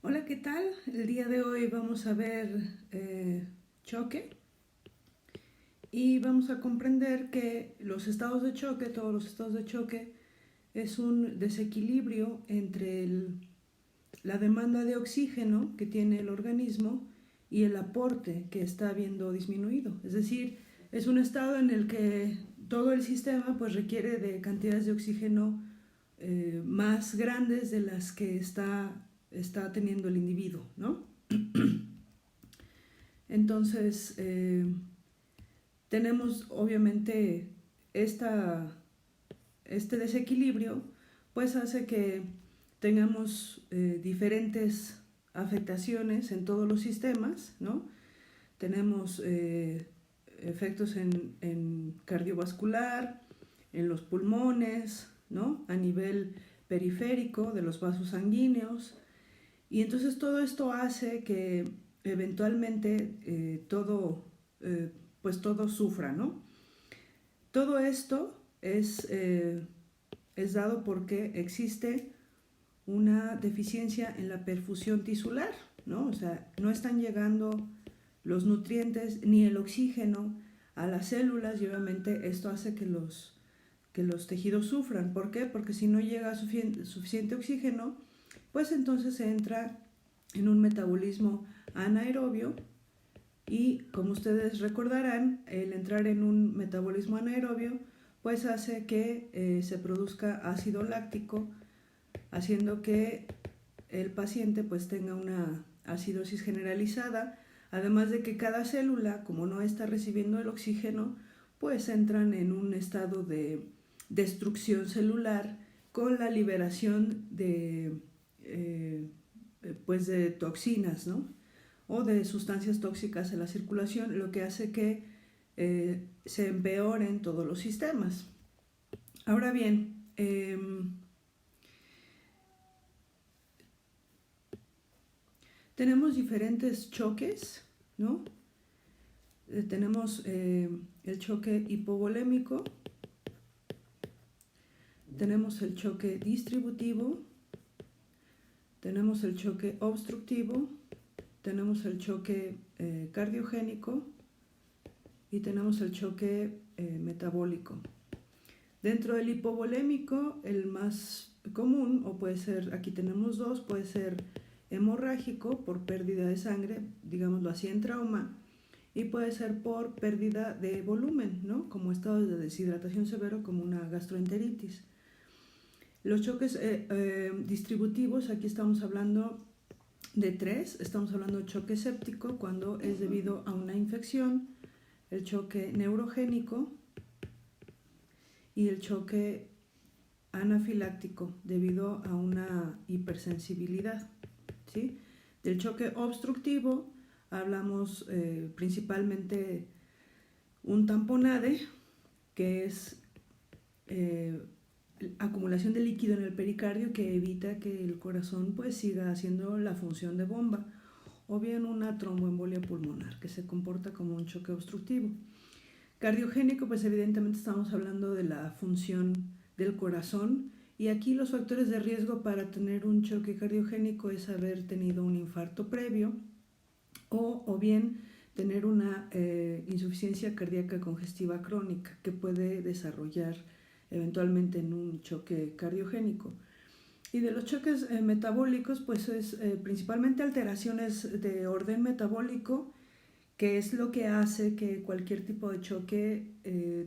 Hola, ¿qué tal? El día de hoy vamos a ver choque y vamos a comprender que los estados de choque, todos los estados de choque, es un desequilibrio entre la demanda de oxígeno que tiene el organismo y el aporte que está viendo disminuido. Es decir, es un estado en el que todo el sistema pues requiere de cantidades de oxígeno más grandes de las que está teniendo el individuo, ¿no? Entonces, tenemos obviamente esta, este desequilibrio, pues hace que tengamos diferentes afectaciones en todos los sistemas, ¿no? Tenemos efectos en cardiovascular, en los pulmones, ¿no? A nivel periférico de los vasos sanguíneos. Y entonces todo esto hace que eventualmente pues todo sufra, ¿no? Todo esto es dado porque existe una deficiencia en la perfusión tisular, ¿no? O sea, no están llegando los nutrientes ni el oxígeno a las células y obviamente esto hace que los tejidos sufran. ¿Por qué? Porque si no llega suficiente oxígeno, pues entonces se entra en un metabolismo anaerobio y como ustedes recordarán, el entrar en un metabolismo anaerobio pues hace que se produzca ácido láctico, haciendo que el paciente pues tenga una acidosis generalizada, además de que cada célula, como no está recibiendo el oxígeno, pues entran en un estado de destrucción celular con la liberación pues de toxinas, ¿no? O de sustancias tóxicas en la circulación, lo que hace que se empeoren todos los sistemas. Ahora bien, tenemos diferentes choques, ¿no? Tenemos el choque hipovolémico, tenemos el choque distributivo, tenemos el choque obstructivo, tenemos el choque cardiogénico y tenemos el choque metabólico. Dentro del hipovolémico, el más común, o puede ser, aquí tenemos dos, puede ser hemorrágico por pérdida de sangre, digámoslo así, en trauma, y puede ser por pérdida de volumen, ¿no? Como estado de deshidratación severo, como una gastroenteritis. Los choques distributivos, aquí estamos hablando de tres. Estamos hablando de choque séptico cuando es debido a una infección, el choque neurogénico y el choque anafiláctico debido a una hipersensibilidad, ¿sí? Del choque obstructivo hablamos principalmente un tamponade, que es acumulación de líquido en el pericardio que evita que el corazón pues siga haciendo la función de bomba, o bien una tromboembolia pulmonar que se comporta como un choque obstructivo. Cardiogénico, pues evidentemente estamos hablando de la función del corazón, y aquí los factores de riesgo para tener un choque cardiogénico es haber tenido un infarto previo o bien tener una insuficiencia cardíaca congestiva crónica que puede desarrollar eventualmente en un choque cardiogénico. Y de los choques metabólicos, pues es principalmente alteraciones de orden metabólico, que es lo que hace que cualquier tipo de choque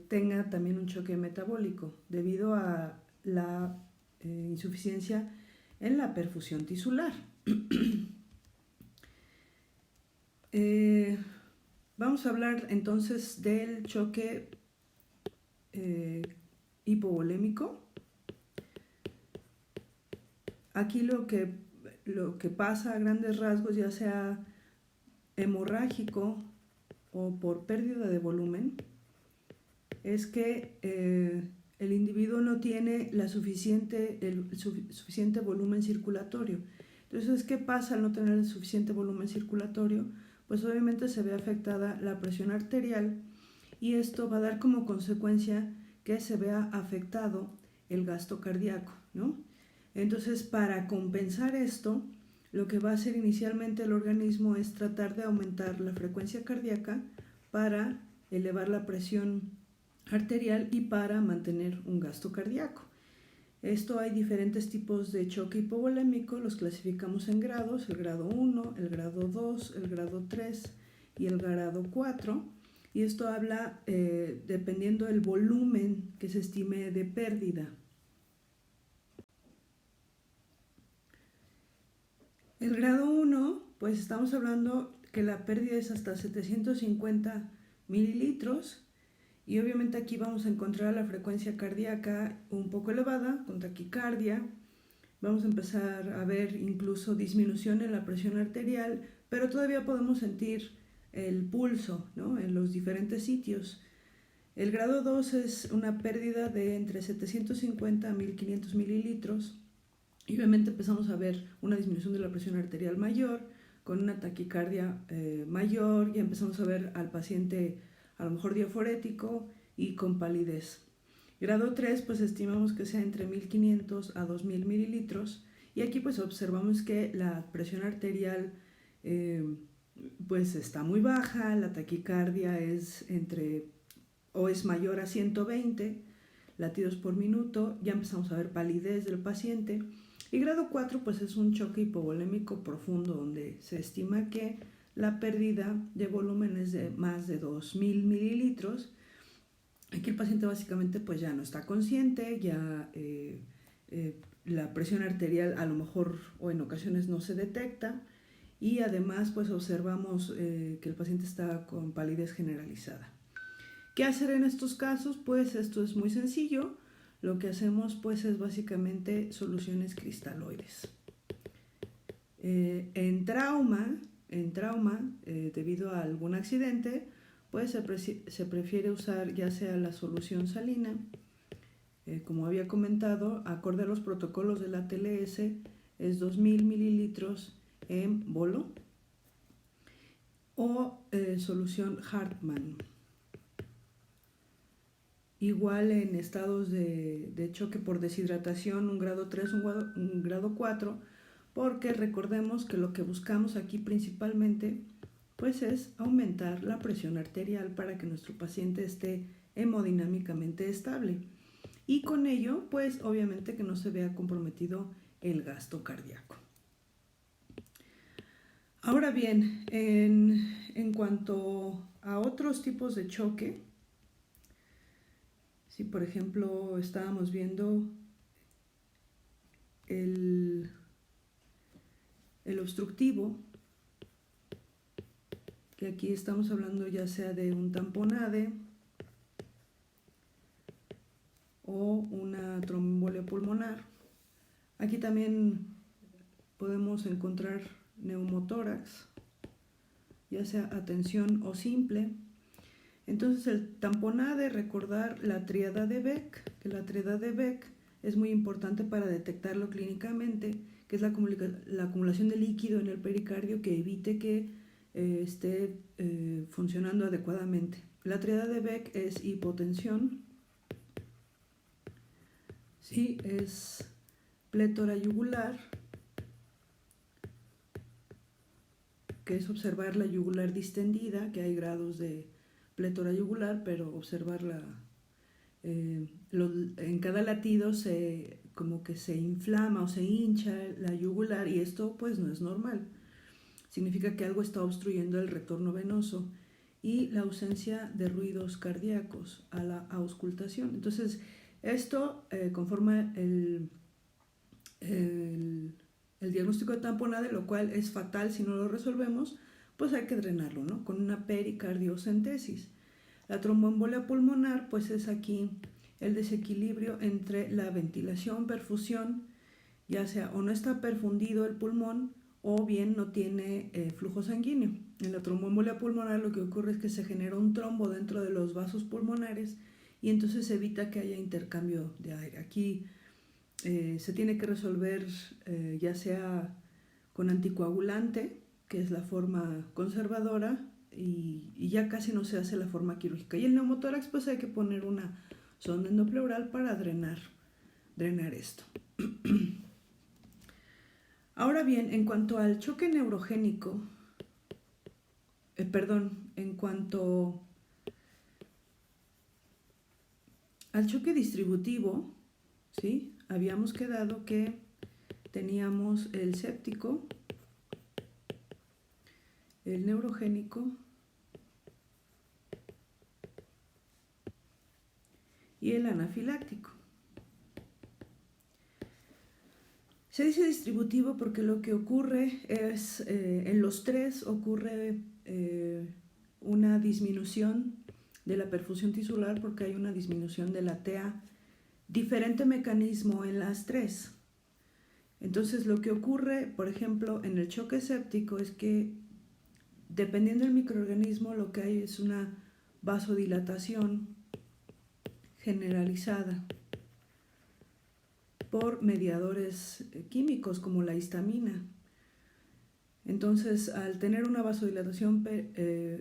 tenga también un choque metabólico, debido a la insuficiencia en la perfusión tisular. Vamos a hablar entonces del choque hipovolémico. Aquí lo que pasa a grandes rasgos, ya sea hemorrágico o por pérdida de volumen, es que el individuo no tiene el suficiente volumen circulatorio. Entonces, ¿qué pasa al no tener el suficiente volumen circulatorio? Pues obviamente se ve afectada la presión arterial, y esto va a dar como consecuencia que se vea afectado el gasto cardíaco, ¿no? Entonces, para compensar esto, lo que va a hacer inicialmente el organismo es tratar de aumentar la frecuencia cardíaca para elevar la presión arterial y para mantener un gasto cardíaco. Esto hay diferentes tipos de choque hipovolémico, los clasificamos en grados, el grado 1, el grado 2, el grado 3 y el grado 4. Y esto habla dependiendo del volumen que se estime de pérdida. El grado 1, pues estamos hablando que la pérdida es hasta 750 mililitros y obviamente aquí vamos a encontrar la frecuencia cardíaca un poco elevada, con taquicardia. Vamos a empezar a ver incluso disminución en la presión arterial, pero todavía podemos sentir el pulso, ¿no?, en los diferentes sitios. El grado 2 es una pérdida de entre 750 a 1500 mililitros. Y obviamente empezamos a ver una disminución de la presión arterial mayor, con una taquicardia mayor, y empezamos a ver al paciente a lo mejor diaforético y con palidez. Grado 3, pues estimamos que sea entre 1500 a 2000 mililitros, y aquí pues observamos que la presión arterial pues está muy baja, la taquicardia es mayor a 120 latidos por minuto, ya empezamos a ver palidez del paciente. Y grado 4 pues es un choque hipovolémico profundo, donde se estima que la pérdida de volumen es de más de 2000 mililitros. Aquí el paciente básicamente pues ya no está consciente, ya la presión arterial a lo mejor o en ocasiones no se detecta, y además pues observamos que el paciente está con palidez generalizada. ¿Qué hacer en estos casos? Pues esto es muy sencillo. Lo que hacemos pues es básicamente soluciones cristaloides. En trauma, debido a algún accidente, pues se prefiere usar ya sea la solución salina, como había comentado, acorde a los protocolos de la TLS, es 2000 mililitros en bolo, o solución Hartmann. Igual en estados de choque por deshidratación, un grado 3, un grado 4, porque recordemos que lo que buscamos aquí principalmente pues es aumentar la presión arterial para que nuestro paciente esté hemodinámicamente estable, y con ello pues obviamente que no se vea comprometido el gasto cardíaco. Ahora bien, en cuanto a otros tipos de choque, si por ejemplo estábamos viendo el obstructivo, que aquí estamos hablando ya sea de un tamponade o una tromboembolia pulmonar. Aquí también podemos encontrar neumotórax, ya sea a tensión o simple. Entonces el tamponade, recordar la tríada de Beck, que la tríada de Beck es muy importante para detectarlo clínicamente, que es la acumulación de líquido en el pericardio que evite que esté funcionando adecuadamente. La tríada de Beck es hipotensión, sí, es plétora yugular, que es observar la yugular distendida, que hay grados de plétora yugular, pero observarla en cada latido como que se inflama o se hincha la yugular, y esto pues no es normal. Significa que algo está obstruyendo el retorno venoso, y la ausencia de ruidos cardíacos a la auscultación. Entonces esto conforma el diagnóstico de tamponade, lo cual es fatal si no lo resolvemos. Pues hay que drenarlo, ¿no?, con una pericardiocentesis. La tromboembolia pulmonar pues es aquí el desequilibrio entre la ventilación, perfusión, ya sea o no está perfundido el pulmón o bien no tiene flujo sanguíneo. En la tromboembolia pulmonar lo que ocurre es que se genera un trombo dentro de los vasos pulmonares, y entonces se evita que haya intercambio de aire. Aquí se tiene que resolver ya sea con anticoagulante, que es la forma conservadora, y ya casi no se hace la forma quirúrgica. Y el neumotórax pues hay que poner una sonda endopleural para drenar esto. Ahora bien, en cuanto al choque neurogénico, en cuanto al choque distributivo, ¿sí? Habíamos quedado que teníamos el séptico, el neurogénico y el anafiláctico. Se dice distributivo porque lo que ocurre es, en los tres ocurre una disminución de la perfusión tisular porque hay una disminución de la TA, diferente mecanismo en las tres. Entonces lo que ocurre, por ejemplo, en el choque séptico es que dependiendo del microorganismo lo que hay es una vasodilatación generalizada por mediadores químicos como la histamina. Entonces, al tener una vasodilatación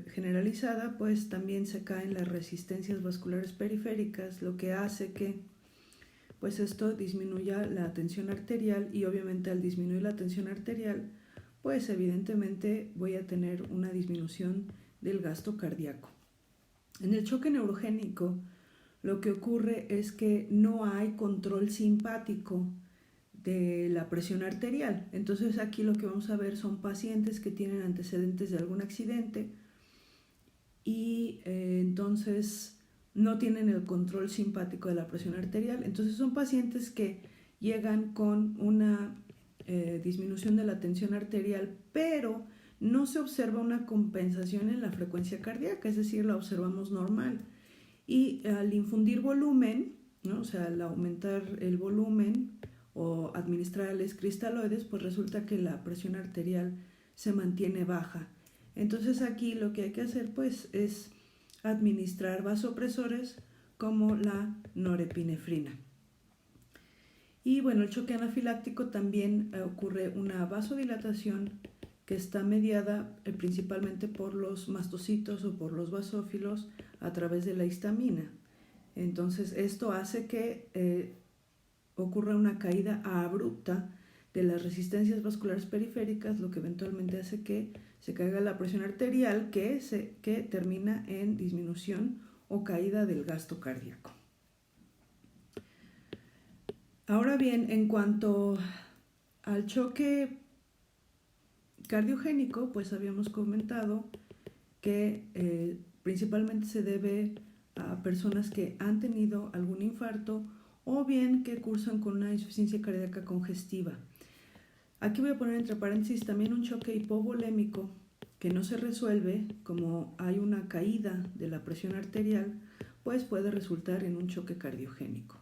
generalizada, pues también se caen las resistencias vasculares periféricas, lo que hace que pues esto disminuya la tensión arterial y obviamente al disminuir la tensión arterial, pues evidentemente voy a tener una disminución del gasto cardíaco. En el choque neurogénico, lo que ocurre es que no hay control simpático de la presión arterial. Entonces aquí lo que vamos a ver son pacientes que tienen antecedentes de algún accidente y entonces no tienen el control simpático de la presión arterial. Entonces son pacientes que llegan con una disminución de la tensión arterial, pero no se observa una compensación en la frecuencia cardíaca, es decir, la observamos normal. Y al infundir volumen, ¿no? O sea, al aumentar el volumen o administrarles cristaloides, pues resulta que la presión arterial se mantiene baja. Entonces aquí lo que hay que hacer pues es administrar vasopresores como la norepinefrina. Y bueno, el choque anafiláctico también ocurre una vasodilatación que está mediada principalmente por los mastocitos o por los basófilos a través de la histamina. Entonces esto hace que ocurra una caída abrupta de las resistencias vasculares periféricas, lo que eventualmente hace que se caiga la presión arterial que termina en disminución o caída del gasto cardíaco. Ahora bien, en cuanto al choque cardiogénico, pues habíamos comentado que principalmente se debe a personas que han tenido algún infarto o bien que cursan con una insuficiencia cardíaca congestiva. Aquí voy a poner entre paréntesis también un choque hipovolémico que no se resuelve, como hay una caída de la presión arterial, pues puede resultar en un choque cardiogénico.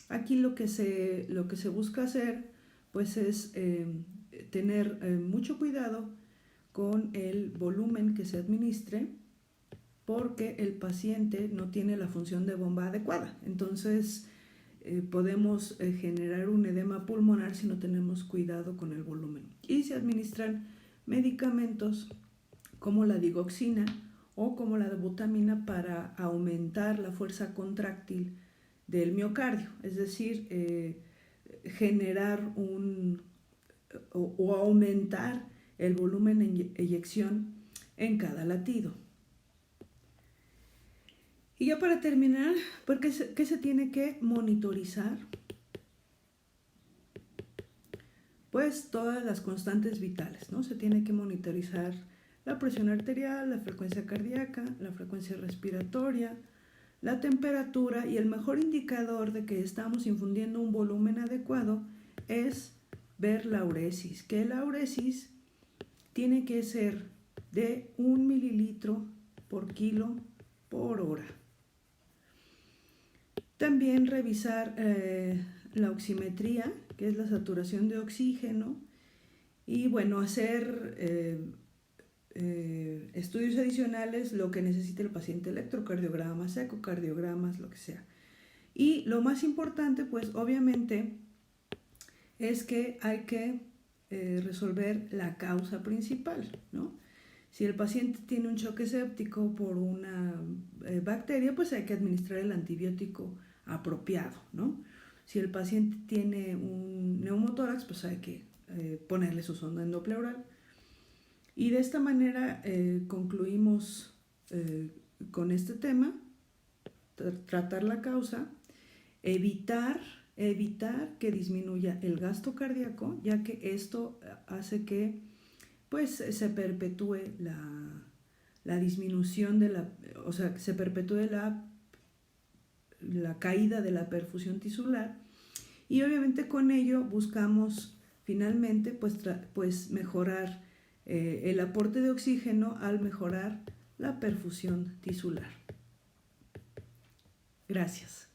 Aquí lo que se busca hacer pues es tener mucho cuidado con el volumen que se administre porque el paciente no tiene la función de bomba adecuada. Entonces podemos generar un edema pulmonar si no tenemos cuidado con el volumen. Y se administran medicamentos como la digoxina o como la dobutamina para aumentar la fuerza contráctil del miocardio, es decir, generar o aumentar el volumen de eyección en cada latido. Y ya para terminar, ¿qué se tiene que monitorizar? Pues todas las constantes vitales, ¿no? Se tiene que monitorizar la presión arterial, la frecuencia cardíaca, la frecuencia respiratoria, la temperatura, y el mejor indicador de que estamos infundiendo un volumen adecuado es ver la uresis, que la uresis tiene que ser de 1 mililitro por kilo por hora. También revisar la oximetría, que es la saturación de oxígeno, y bueno, hacer estudios adicionales, lo que necesite el paciente, electrocardiogramas, ecocardiogramas, lo que sea. Y lo más importante, pues obviamente, es que hay que resolver la causa principal, ¿no? Si el paciente tiene un choque séptico por una bacteria, pues hay que administrar el antibiótico apropiado, ¿no? Si el paciente tiene un neumotórax, pues hay que ponerle su sonda endopleural. Y de esta manera concluimos con este tema, tratar la causa, evitar que disminuya el gasto cardíaco, ya que esto hace que pues se perpetúe la disminución se perpetúe la caída de la perfusión tisular, y obviamente con ello buscamos finalmente pues mejorar el aporte de oxígeno al mejorar la perfusión tisular. Gracias.